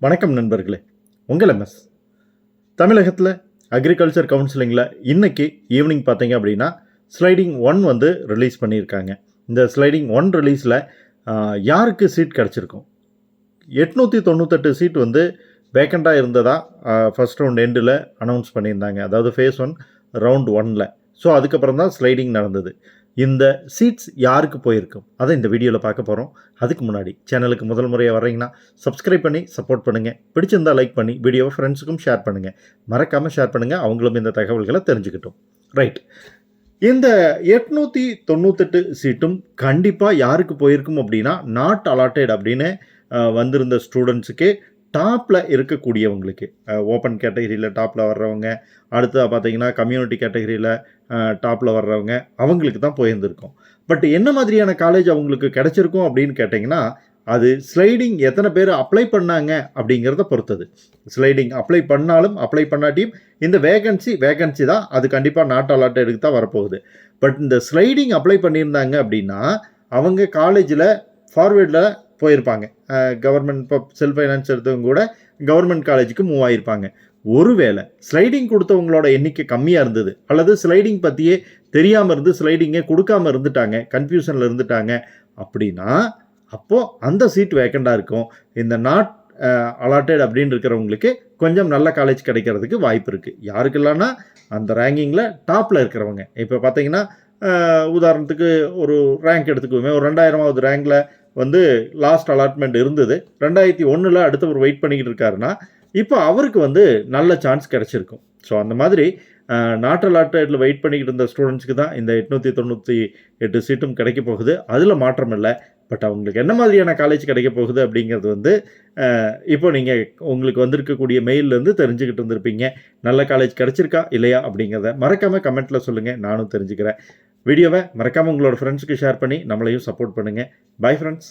வணக்கம் நண்பர்களே, உங்கள் எம்எஸ். தமிழகத்தில் அக்ரிகல்ச்சர் கவுன்சிலிங்கில் இன்றைக்கி ஈவினிங் பார்த்தீங்க அப்படின்னா ஸ்லைடிங் 1 வந்து ரிலீஸ் பண்ணியிருக்காங்க. இந்த ஸ்லைடிங் 1 ரிலீஸில் யாருக்கு சீட் கிடச்சிருக்கும்? 898 சீட் வந்து வேக்கண்ட்டாக இருந்ததாக ஃபஸ்ட் ரவுண்ட் எண்டில் அனௌன்ஸ் பண்ணியிருந்தாங்க. அதாவது ஃபேஸ் 1 ரவுண்ட் 1ல். ஸோ அதுக்கப்புறம் தான் ஸ்லைடிங் நடந்தது. இந்த சீட்ஸ் யாருக்கு போயிருக்கும் அதை இந்த வீடியோவில் பார்க்க போகிறோம். அதுக்கு முன்னாடி சேனலுக்கு முதல் முறையாக வர்றீங்கன்னா சப்ஸ்கிரைப் பண்ணி சப்போர்ட் பண்ணுங்கள். பிடிச்சிருந்தால் லைக் பண்ணி வீடியோவை ஃப்ரெண்ட்ஸுக்கும் ஷேர் பண்ணுங்கள். மறக்காமல் ஷேர் பண்ணுங்கள், அவங்களும் இந்த தகவல்களை தெரிஞ்சுக்கிட்டோம். ரைட், இந்த 898 சீட்டும் கண்டிப்பாக யாருக்கு போயிருக்கும் அப்படின்னா நாட் அலாட்டட் அப்படின்னு வந்திருந்த ஸ்டூடெண்ட்ஸுக்கு டாப்பில் இருக்கக்கூடியவங்களுக்கு, ஓப்பன் கேட்டகரியில் டாப்பில் வர்றவங்க, அடுத்து பார்த்தீங்கன்னா கம்யூனிட்டி கேட்டகரியில் டாப்பில் வர்றவங்க, அவங்களுக்கு தான் போயிருந்துருக்கும். பட் என்ன மாதிரியான காலேஜ் அவங்களுக்கு கிடச்சிருக்கும் அப்படின்னு கேட்டிங்கன்னா, அது ஸ்லைடிங் எத்தனை பேர் அப்ளை பண்ணாங்க அப்படிங்கிறத பொறுத்தது. ஸ்லைடிங் அப்ளை பண்ணாலும் அப்ளை பண்ணாட்டியும் இந்த வேகன்சி தான், அது கண்டிப்பாக நாட் அலாட்டடுக்கு தான் வரப்போகுது. பட் இந்த ஸ்லைடிங் அப்ளை பண்ணியிருந்தாங்க அப்படின்னா அவங்க காலேஜில் ஃபார்வேர்டில் போயிருப்பாங்க. கவர்மெண்ட் இப்போ செல்ஃப் ஃபைனான்ஸ் எடுத்தவங்க கூட கவர்மெண்ட் காலேஜுக்கு மூவ் ஆகியிருப்பாங்க. ஒருவேளை ஸ்லைடிங் கொடுத்தவங்களோட எண்ணிக்கை கம்மியாக இருந்தது, அல்லது ஸ்லைடிங் பற்றியே தெரியாமல் இருந்து ஸ்லைடிங்கே கொடுக்காமல் இருந்துட்டாங்க, கன்ஃபியூஷனில் இருந்துட்டாங்க அப்படின்னா அப்போது அந்த சீட் வேக்கண்டாக இருக்கும். இந்த நாட் அலாட்டட் அப்படின்னு இருக்கிறவங்களுக்கு கொஞ்சம் நல்ல காலேஜ் கிடைக்கிறதுக்கு வாய்ப்பு இருக்குது. யாருக்கு இல்லைன்னா அந்த ரேங்கிங்கில் டாப்பில் இருக்கிறவங்க. இப்போ பார்த்தீங்கன்னா உதாரணத்துக்கு ஒரு ரேங்க் எடுத்துக்குவோமே, ஒரு 2000வது ரேங்கில் வந்து லாஸ்ட் அலாட்மெண்ட் இருந்தது, 2001 அடுத்தவர் வெயிட் பண்ணிக்கிட்டு இருக்காருன்னா இப்போ அவருக்கு வந்து நல்ல சான்ஸ் கிடச்சிருக்கும். ஸோ அந்த மாதிரி நாட் அலாட்டடில் வெயிட் பண்ணிக்கிட்டு இருந்த ஸ்டூடெண்ட்ஸுக்கு தான் இந்த 898 சீட்டும் கிடைக்க போகுது. அதில் மாற்றம் இல்லை. பட் அவங்களுக்கு என்ன மாதிரியான காலேஜ் கிடைக்க போகுது அப்படிங்கிறது வந்து இப்போ நீங்கள் உங்களுக்கு வந்திருக்கக்கூடிய மெயிலேருந்து தெரிஞ்சுக்கிட்டு இருந்திருப்பீங்க. நல்ல காலேஜ் கிடச்சிருக்கா இல்லையா அப்படிங்கிறத மறக்காமல் கமெண்ட்டில் சொல்லுங்கள், நானும் தெரிஞ்சுக்கிறேன். வீடியோவை மறக்காமல் உங்களோட ஃப்ரெண்ட்ஸுக்கு ஷேர் பண்ணி நம்மளையும் சப்போர்ட் பண்ணுங்கள். Bye friends.